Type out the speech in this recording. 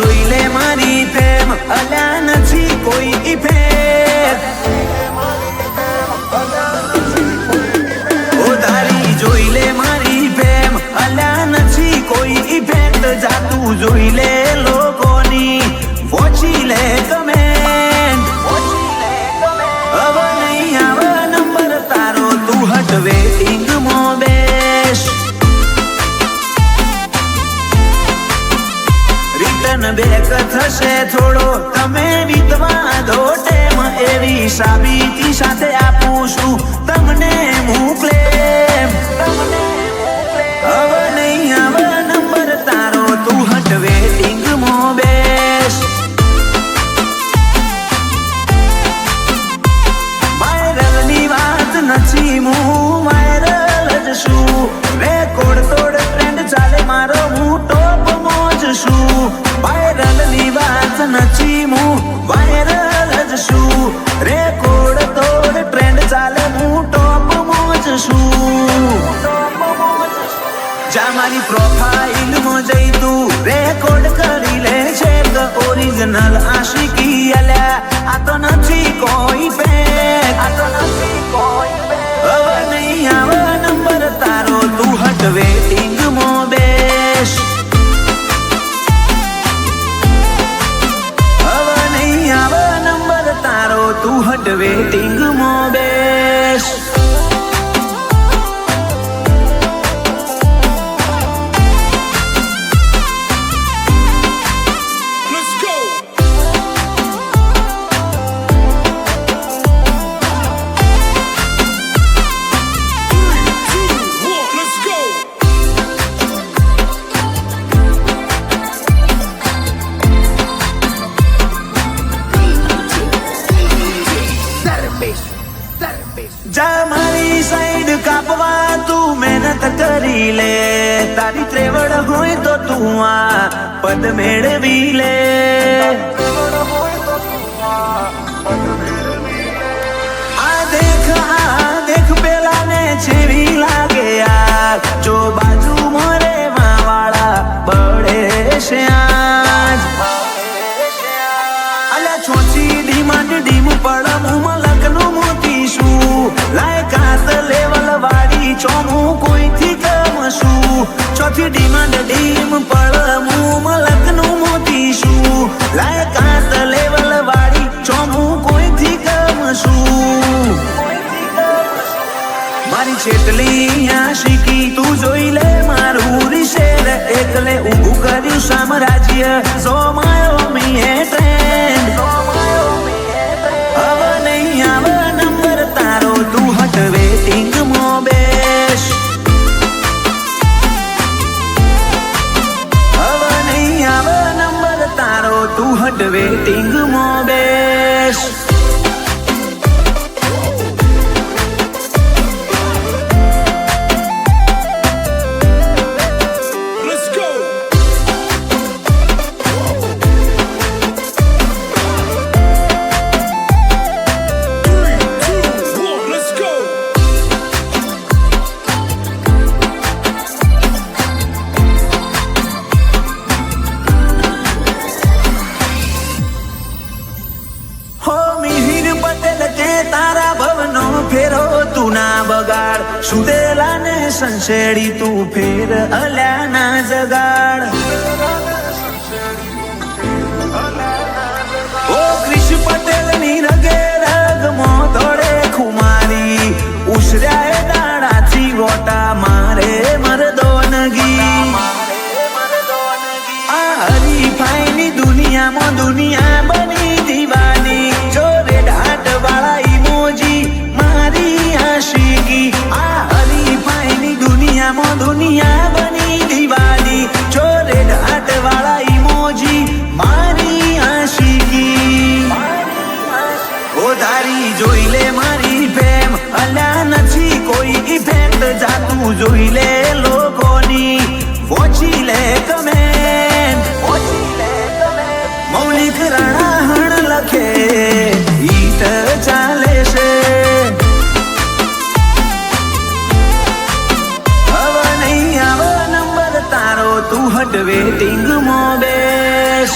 જોઈ લે મારી ફેમ અલ્યા નથી કોઈ ઇફેક્ટ ઓ તારી જોઈ લે મારી ફેમ અલ્યા નથી કોઈ ઇફેક્ટ જાતું જોઈ લે લોકોની પહોંચી લે કમેન્ટ હવે નહીં આવે નંબર તારો તું હટ વેટિંગ માં બેસ રિટર્ન બેક થશે થોડો તમે વિધવા દો ટેમ એવી સાબિતી સાથે આપું છું તમને મોકલે હવે નહીં આવે નંબર તારો તું હટ વેટિંગ માં બેસ વાયરલ ની વાત નથી હું વાયરલ જ છું રેકોર્ડ તોડ ટ્રેન્ડ ચાલે મારો હું ટોપ મોજ છું વાયરલ ની વાત નથી હું વાયરલ જ છું રેકોર્ડ તોડ ટ્રેન્ડ ચાલે હું ટોપ મોજ છું જા મારી પ્રોફાઇલ માં જઈ તું રેકોર્ડ કરી લે છે કે ઓરિજિનલ આશિકી અલ્યા આ તો નથી કોઈ ફેક આ તો નથી કોઈ હવે નહીં આવે નંબર તારો તું હટ વેટિંગ માં બેસ હવે નહીં આવે નંબર તારો તું હટ વેટિંગ માં બેસ જા મારી સાઈડ કાપવા તું મહેનત કરી લે તારી ત્રેવડ હોય તો તું આ પદ મેળવી લે આ દેખ પેલા ને જેવી લાગે યાર જો બાજુ મોરે વાળા બળે છે આજ અલ્યા છોચી ડિમાન્ડ ડીમ પડમ મલકનું મોતી શું લાયકાત લેવલ વાળી ચોમું કોઈથી કમશું ચોથી ડિમાન્ડ ડીમ પડમ મલકનું મોતી શું લાયકાત લેવલ વાળી ચોમું કોઈથી કમશું મારી છેટલી આશિકી તું જોઈ લે મારું રીશેર એકલે ઊભું કર્યું સામ્રાજ્ય સોમાયો મીએ ટ્રેન્ડ હવે નહીં આવે નંબર તારો તું હટ વેટિંગ માં બેસ હવે નહીં આવે નંબર તારો તું હટ વેટિંગ માં બેસ સુદેલા ને સંશેડી તું ફેર અલ્યા ના જગાડ ઓ ક્રિશ પટેલ ની રગે રગ મો દોડે ખુમારી ઉસર્યા દાડાથી ગોટા મારે મરદોનગી આ હરીફાઈની દુનિયામાં દુનિયા બની દીવાની જો રેડ હાટ વાળા ઇમોજી મારી આશિકી આ હરીફાઈની દુનિયામાં દુનિયા બની દીવાની જો રેડ હાટ વાળા ઇમોજી મારી આશિકી ઓ તારી જોઈ લે મારી ફેમ અલ્યા નથી કોઈ ઇફેક્ટ જાતું જોઈ લે લોકોની પહોંચી લે કમેન્ટ મૌલિક રાણાહણ લખે ઈટ ચાલે છે હવે નહીં આવે નંબર તારો તું હટ વેટિંગ માં બેસ